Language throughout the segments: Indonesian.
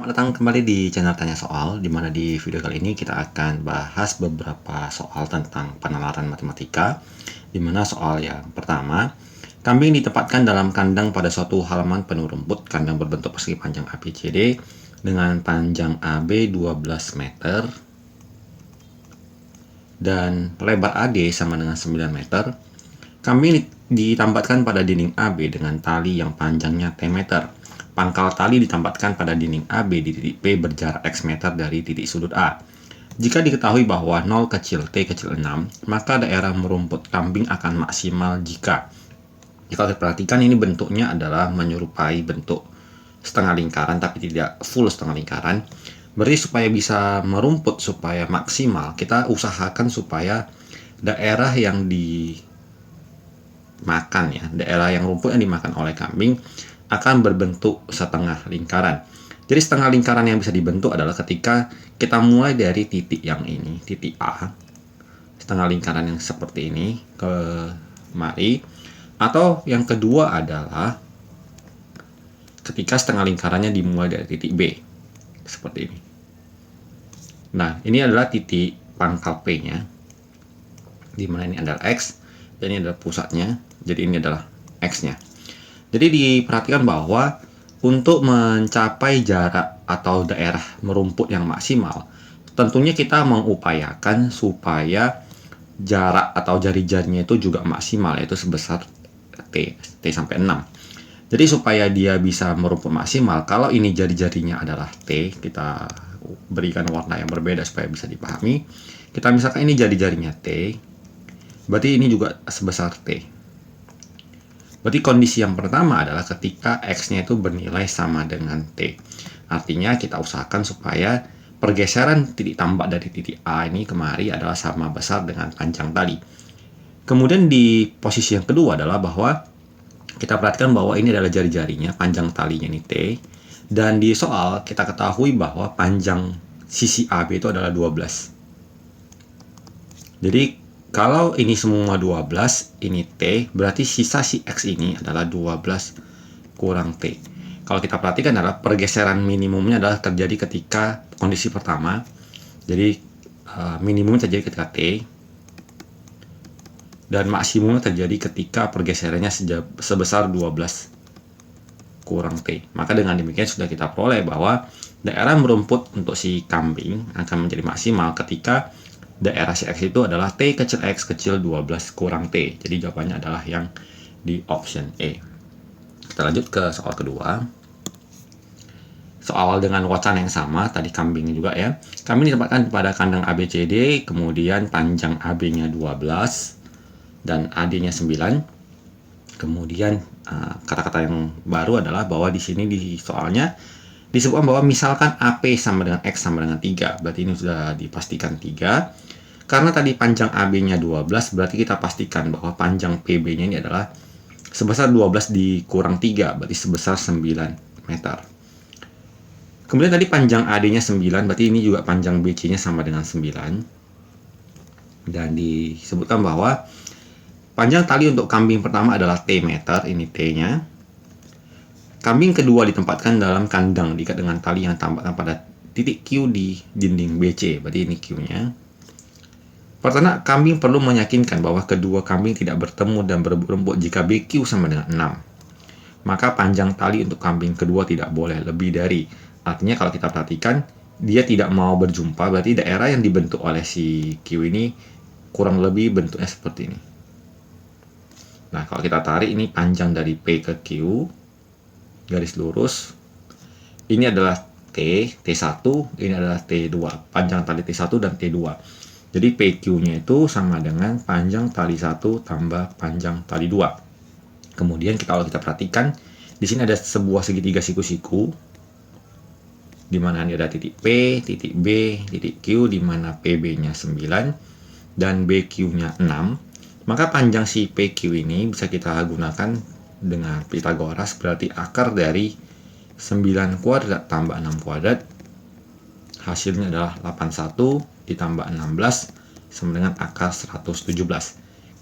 Selamat datang kembali di channel Tanya Soal, di mana di video kali ini kita akan bahas beberapa soal tentang penalaran matematika. Di mana soal yang pertama, kambing ditempatkan dalam kandang pada suatu halaman penuh rumput. Kandang berbentuk persegi panjang ABCD dengan panjang AB 12 meter dan lebar AD sama dengan 9 meter. Kambing ditempatkan pada dinding AB dengan tali yang panjangnya T meter. Pangkal tali ditempatkan pada dinding AB di titik P berjarak X meter dari titik sudut A. Jika diketahui bahwa 0 kecil T kecil 6, maka daerah merumput kambing akan maksimal jika. Jika kita perhatikan ini bentuknya adalah menyerupai bentuk setengah lingkaran tapi tidak full setengah lingkaran. Berarti supaya bisa merumput, supaya maksimal, kita usahakan supaya daerah yang dimakan ya, daerah yang rumput yang dimakan oleh kambing akan berbentuk setengah lingkaran. Jadi setengah lingkaran yang bisa dibentuk adalah ketika kita mulai dari titik yang ini, titik A, setengah lingkaran yang seperti ini ke mari, atau yang kedua adalah ketika setengah lingkarannya dimulai dari titik B, seperti ini. Nah, ini adalah titik pangkal P-nya, di mana ini adalah X, dan ini adalah pusatnya, jadi ini adalah X-nya. Jadi diperhatikan bahwa untuk mencapai jarak atau daerah merumput yang maksimal, tentunya kita mengupayakan supaya jarak atau jari-jarinya itu juga maksimal, yaitu sebesar T sampai 6. Jadi supaya dia bisa merumput maksimal, kalau ini jari-jarinya adalah T, kita berikan warna yang berbeda supaya bisa dipahami. Kita misalkan ini jari-jarinya T, berarti ini juga sebesar T. Berarti kondisi yang pertama adalah ketika X-nya itu bernilai sama dengan T. Artinya kita usahakan supaya pergeseran titik tambak dari titik A ini kemari adalah sama besar dengan panjang tali. Kemudian di posisi yang kedua adalah bahwa kita perhatikan bahwa ini adalah jari-jarinya, panjang talinya ini T. Dan di soal kita ketahui bahwa panjang sisi AB itu adalah 12. Jadi kalau ini semua 12, ini T, berarti sisa si X ini adalah 12 kurang T. Kalau kita perhatikan adalah pergeseran minimumnya adalah terjadi ketika kondisi pertama. Jadi minimum terjadi ketika T, dan maksimum terjadi ketika pergeserannya sebesar 12 kurang T. Maka dengan demikian sudah kita peroleh bahwa daerah merumput untuk si kambing akan menjadi maksimal ketika daerah si X itu adalah T kecil X kecil 12 kurang T. Jadi jawabannya adalah yang di option E. Kita lanjut ke soal kedua. Soal dengan wacana yang sama, tadi kambing juga ya. Kambing ditempatkan pada kandang ABCD, kemudian panjang AB-nya 12 dan AD-nya 9. Kemudian kata-kata yang baru adalah bahwa di sini di soalnya disebutkan bahwa misalkan AP sama dengan X sama dengan 3. Berarti ini sudah dipastikan 3. Karena tadi panjang AB-nya 12, berarti kita pastikan bahwa panjang PB-nya ini adalah sebesar 12 dikurang 3, berarti sebesar 9 meter. Kemudian tadi panjang AD-nya 9, berarti ini juga panjang BC-nya sama dengan 9. Dan disebutkan bahwa panjang tali untuk kambing pertama adalah T meter, ini T-nya. Kambing kedua ditempatkan dalam kandang diikat dengan tali yang tambahkan pada titik Q di dinding BC, berarti ini Q-nya. Peternak kambing perlu meyakinkan bahwa kedua kambing tidak bertemu dan berebut jika BQ sama dengan 6. Maka panjang tali untuk kambing kedua tidak boleh lebih dari. Artinya kalau kita perhatikan, dia tidak mau berjumpa, berarti daerah yang dibentuk oleh si Q ini kurang lebih bentuknya seperti ini. Nah, kalau kita tarik ini panjang dari P ke Q, garis lurus. Ini adalah T1, ini adalah T2. Panjang tali T1 dan T2. Jadi PQ-nya itu sama dengan panjang tali 1 tambah panjang tali 2. Kemudian kalau kita perhatikan, di sini ada sebuah segitiga siku-siku, di mana ini ada titik P, titik B, titik Q, di mana PB-nya 9 dan BQ-nya 6. Maka panjang si PQ ini bisa kita gunakan dengan Pythagoras, berarti akar dari 9 kuadrat tambah 6 kuadrat, hasilnya adalah 81 ditambah 16 sama dengan akar 117.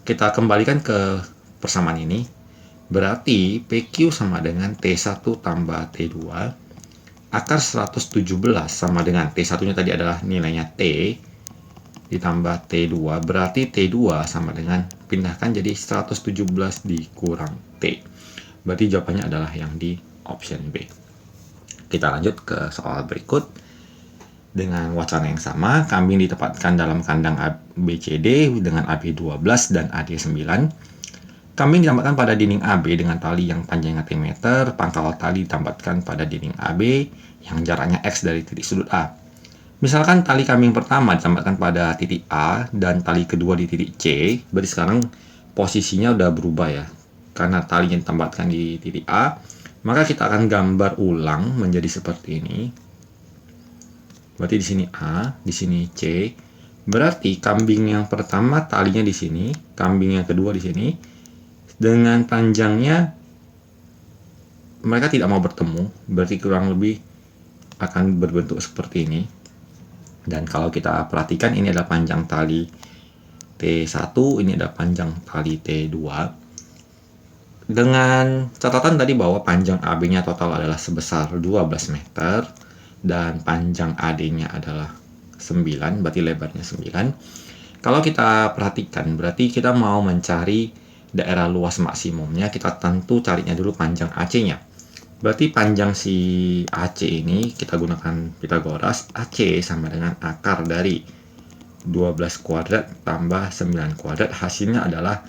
Kita kembalikan ke persamaan ini. Berarti PQ sama dengan T1 tambah T2 akar 117 sama dengan T1-nya tadi adalah nilainya T ditambah T2, berarti T2 sama dengan pindahkan jadi 117 dikurang T. Berarti jawabannya adalah yang di option B. Kita lanjut ke soal berikut. Dengan wacana yang sama, kambing ditempatkan dalam kandang ABCD dengan AB 12 dan AD 9. Kambing ditempatkan pada dinding AB dengan tali yang panjangnya T meter, pangkal tali ditempatkan pada dinding AB yang jaraknya X dari titik sudut A. Misalkan tali kambing pertama ditempatkan pada titik A dan tali kedua di titik C, berarti sekarang posisinya udah berubah ya. Karena talinya ditempatkan di titik A, maka kita akan gambar ulang menjadi seperti ini. Berarti di sini A, di sini C. Berarti kambing yang pertama talinya di sini, kambing yang kedua di sini. Dengan panjangnya mereka tidak mau bertemu, berarti kurang lebih akan berbentuk seperti ini. Dan kalau kita perhatikan ini adalah panjang tali T1, ini adalah panjang tali T2. Dengan catatan tadi bahwa panjang AB-nya total adalah sebesar 12 meter dan panjang AD-nya adalah 9, berarti lebarnya 9. Kalau kita perhatikan, berarti kita mau mencari daerah luas maksimumnya, kita tentu carinya dulu panjang AC-nya. Berarti panjang si AC ini kita gunakan Pitagoras, AC sama dengan akar dari 12 kuadrat tambah 9 kuadrat, hasilnya adalah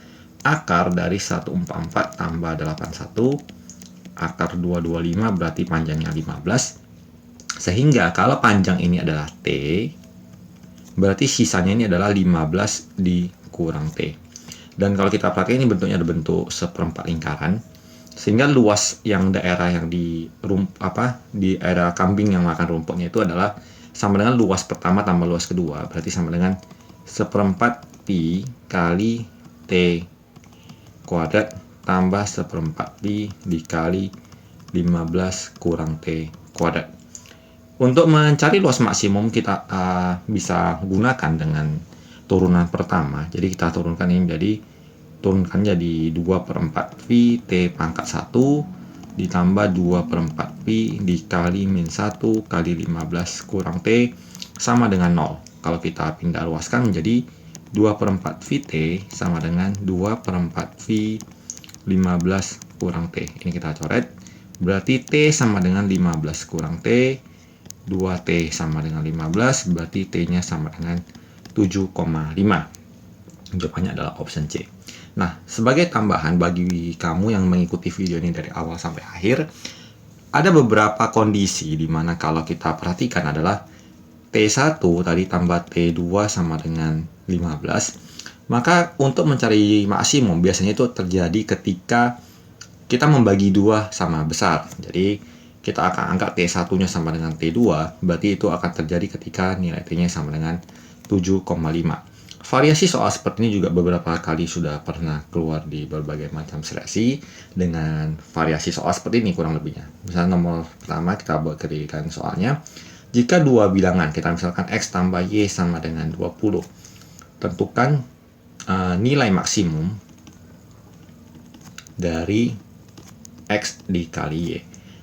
akar dari 144 tambah 81, akar 225 berarti panjangnya 15. Sehingga kalau panjang ini adalah T, berarti sisanya ini adalah 15 dikurang T. Dan kalau kita pakai ini bentuknya ada bentuk seperempat lingkaran. Sehingga luas yang daerah yang di area kambing yang makan rumputnya itu adalah sama dengan luas pertama tambah luas kedua, berarti sama dengan seperempat pi kali T kuadrat tambah seperempat pi dikali 15 kurang T kuadrat. Untuk mencari luas maksimum kita bisa gunakan dengan turunan pertama. Jadi kita turunkan ini turunkan jadi 2/4 pi T pangkat 1 ditambah 2/4 pi dikali min 1 kali 15 kurang T sama dengan 0. Kalau kita pindah luaskan menjadi 2/4 pi T sama dengan 2/4 pi 15 kurang T. Ini kita coret. Berarti T sama dengan 15 kurang T. 2T sama dengan 15. Berarti T-nya sama dengan 7,5. Jawabannya adalah option C. Nah, sebagai tambahan bagi kamu yang mengikuti video ini dari awal sampai akhir, ada beberapa kondisi di mana kalau kita perhatikan adalah T1 tadi tambah T2 sama dengan 15. Maka untuk mencari maksimum biasanya itu terjadi ketika kita membagi dua sama besar. Jadi kita akan anggap T1-nya sama dengan T2, berarti itu akan terjadi ketika nilai T-nya sama dengan 7,5. Variasi soal seperti ini juga beberapa kali sudah pernah keluar di berbagai macam seleksi dengan variasi soal seperti ini kurang lebihnya. Misalnya nomor pertama kita berikan soalnya, jika dua bilangan, kita misalkan X tambah Y sama dengan 20, tentukan nilai maksimum dari X dikali Y.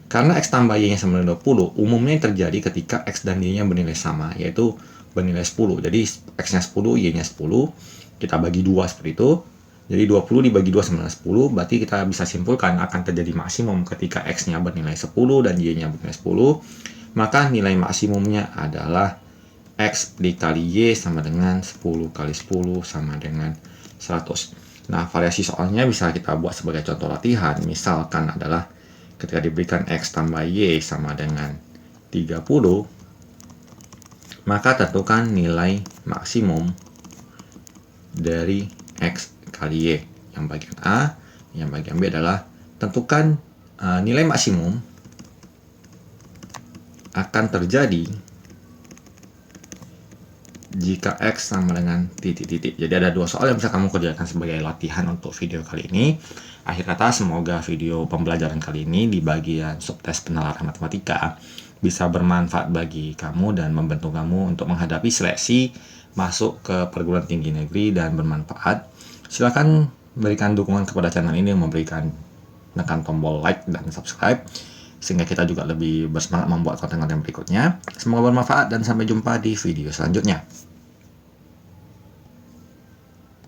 Karena X tambah Y-nya sama dengan 20, umumnya terjadi ketika X dan Y-nya bernilai sama, yaitu bernilai 10. Jadi X-nya 10, Y-nya 10. Kita bagi 2 seperti itu. Jadi 20 dibagi 2 sama dengan 10. Berarti kita bisa simpulkan akan terjadi maksimum ketika X-nya bernilai 10 dan Y-nya bernilai 10. Maka nilai maksimumnya adalah X dikali Y sama dengan 10 kali 10 sama dengan 100. Nah, variasi soalnya bisa kita buat sebagai contoh latihan. Misalkan adalah ketika diberikan X tambah Y sama dengan 30, maka tentukan nilai maksimum dari X kali Y. Yang bagian A, yang bagian B adalah tentukan nilai maksimum akan terjadi jika X sama dengan titik-titik. Jadi ada dua soal yang bisa kamu kerjakan sebagai latihan untuk video kali ini. Akhir kata, semoga video pembelajaran kali ini di bagian subtes penalaran matematika bisa bermanfaat bagi kamu dan membantu kamu untuk menghadapi seleksi masuk ke perguruan tinggi negeri dan bermanfaat. Silakan berikan dukungan kepada channel ini, memberikan tekan tombol like dan subscribe. sehingga kita juga lebih bersemangat membuat konten-konten berikutnya. Semoga bermanfaat dan sampai jumpa di video selanjutnya.